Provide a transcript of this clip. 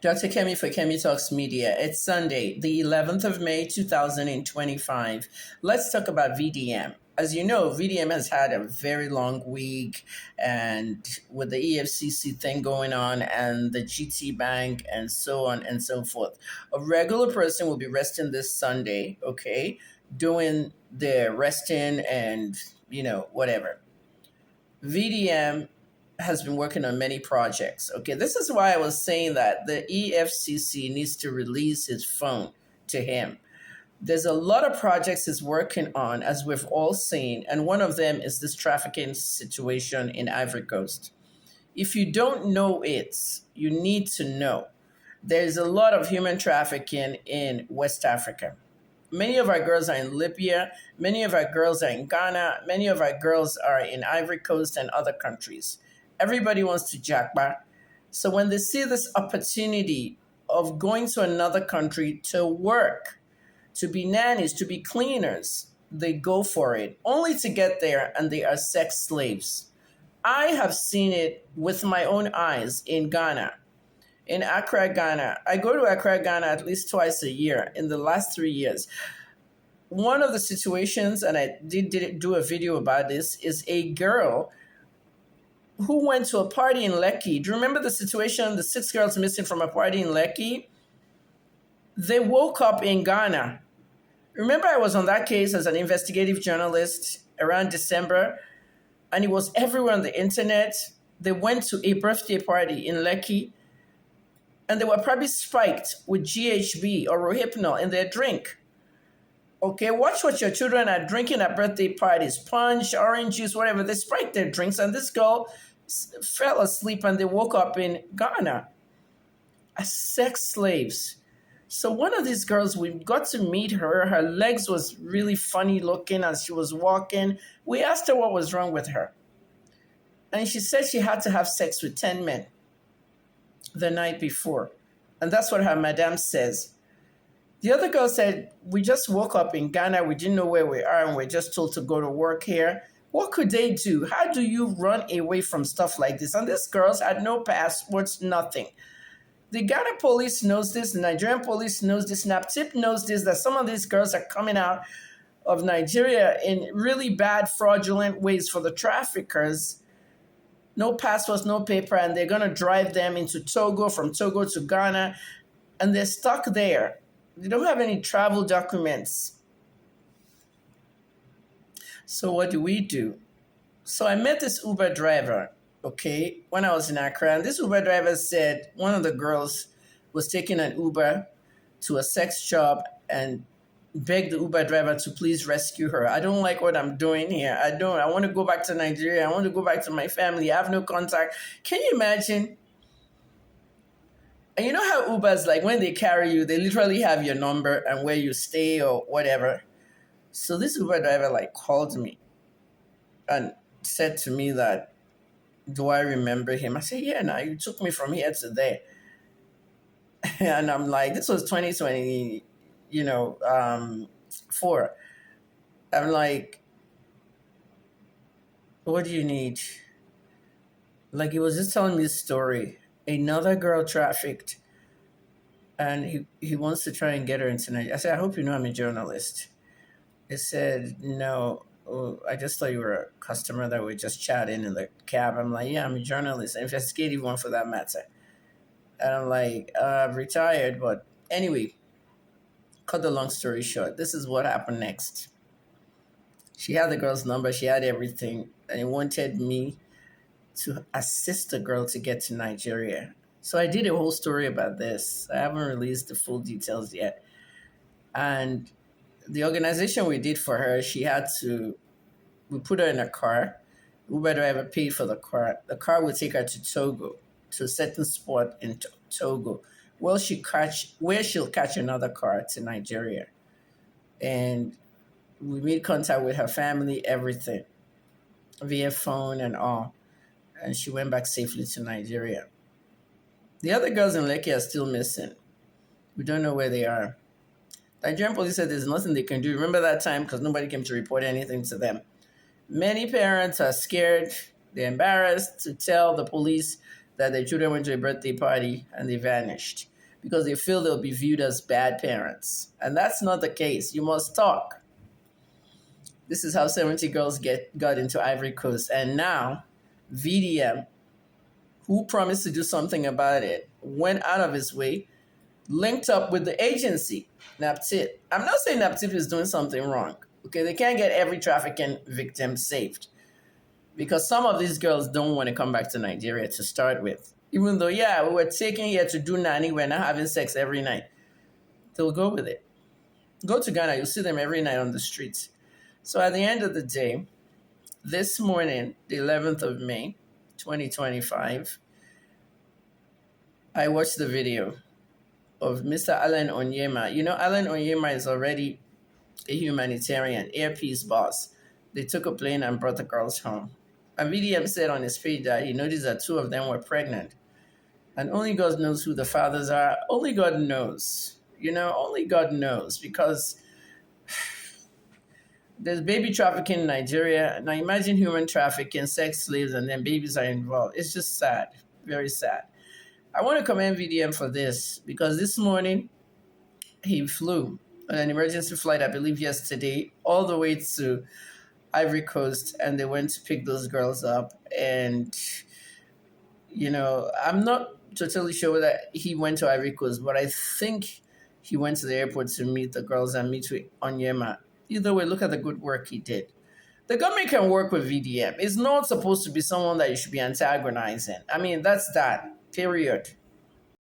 Dr. Kemi for Kemi Talks Media. It's Sunday, the 11th of May, 2025. Let's talk about VDM. As you know, VDM has had a very long week, and with the EFCC thing going on and the GT Bank and so on and so forth. A regular person will be resting this Sunday, okay, doing their resting and, whatever. VDM has been working on many projects. Okay, this is why I was saying that the EFCC needs to release his phone to him. There's a lot of projects he's working on, as we've all seen, and one of them is this trafficking situation in Ivory Coast. If you don't know it, you need to know. There's a lot of human trafficking in West Africa. Many of our girls are in Libya, many of our girls are in Ghana, many of our girls are in Ivory Coast and other countries. Everybody wants to jackpot. So when they see this opportunity of going to another country to work, to be nannies, to be cleaners, they go for it, only to get there and they are sex slaves. I have seen it with my own eyes in Ghana. In Accra, Ghana. I go to Accra, Ghana at least twice a year in the last 3 years. One of the situations, and I did do a video about this, is a girl who went to a party in Lekki. Do you remember the situation, the 6 girls missing from a party in Lekki? They woke up in Ghana. Remember, I was on that case as an investigative journalist around December, and it was everywhere on the internet. They went to a birthday party in Lekki, and they were probably spiked with GHB or Rohypnol in their drink. Okay, watch what your children are drinking at birthday parties. Punch, orange juice, whatever. They spiked their drinks, and this girl fell asleep, and they woke up in Ghana as sex slaves. So one of these girls, we got to meet her. Her legs was really funny looking as she was walking. We asked her what was wrong with her. And she said she had to have sex with 10 men the night before. And that's what her madam says. The other girl said, we just woke up in Ghana. We didn't know where we are, and we're just told to go to work here. What could they do? How do you run away from stuff like this? And these girls had no passports, nothing. The Ghana police knows this. The Nigerian police knows this. NAPTIP knows this, that some of these girls are coming out of Nigeria in really bad, fraudulent ways for the traffickers. No passports, no paper, and they're going to drive them into Togo, from Togo to Ghana, and they're stuck there. They don't have any travel documents. So what do? So I met this Uber driver, okay, when I was in Accra, and this Uber driver said one of the girls was taking an Uber to a sex shop and begged the Uber driver to please rescue her. I don't like what I'm doing here. I want to go back to Nigeria. I want to go back to my family. I have no contact. Can you imagine? And you know how Ubers, like when they carry you, they literally have your number and where you stay or whatever. So this Uber driver called me and said to me that, do I remember him? I said, yeah, now you took me from here to there. And I'm like, this was 2020, 4. I'm like, what do you need? Like, he was just telling me a story. Another girl trafficked, and he wants to try and get her into Nigeria. I said, I hope you know I'm a journalist. He said, no, I just thought you were a customer that were just chatting in the cab. I'm like, yeah, I'm a journalist, an investigative one for that matter. And I'm like, I've retired, but anyway, cut the long story short, this is what happened next. She had the girl's number, she had everything, and he wanted me to assist the girl to get to Nigeria. So I did a whole story about this. I haven't released the full details yet. And the organization we did for her, we put her in a car. Uber driver paid for the car. The car would take her to Togo, to a certain spot in Togo, where she'll catch another car to Nigeria. And we made contact with her family, everything, via phone and all. And she went back safely to Nigeria. The other girls in Lekki are still missing. We don't know where they are. Nigerian police said there's nothing they can do. Remember that time? Because nobody came to report anything to them. Many parents are scared. They're embarrassed to tell the police that their children went to a birthday party and they vanished. because they feel they'll be viewed as bad parents. And that's not the case. You must talk. This is how 70 girls got into Ivory Coast. And now, VDM, who promised to do something about it, went out of his way, linked up with the agency, NAPTIP. I'm not saying NAPTIP is doing something wrong. Okay, they can't get every trafficking victim saved because some of these girls don't want to come back to Nigeria to start with. Even though, yeah, we were taken here to do nanny, we're not having sex every night. They'll go with it. Go to Ghana, you'll see them every night on the streets. So at the end of the day, this morning, the 11th of May, 2025, I watched the video of Mr. Alan Onyema. You know, Alan Onyema is already a humanitarian, Air Peace boss. They took a plane and brought the girls home. And VDM said on his page that he noticed that two of them were pregnant. And only God knows who the fathers are. Only God knows. You know, only God knows, because there's baby trafficking in Nigeria. Now imagine human trafficking, sex slaves, and then babies are involved. It's just sad, very sad. I want to commend VDM for this because this morning he flew on an emergency flight, I believe yesterday, all the way to Ivory Coast, and they went to pick those girls up. And, you know, I'm not totally sure whether he went to Ivory Coast, but I think he went to the airport to meet the girls and meet with Onyema. Either way, look at the good work he did. The government can work with VDM. It's not supposed to be someone that you should be antagonizing. I mean, that's that, period.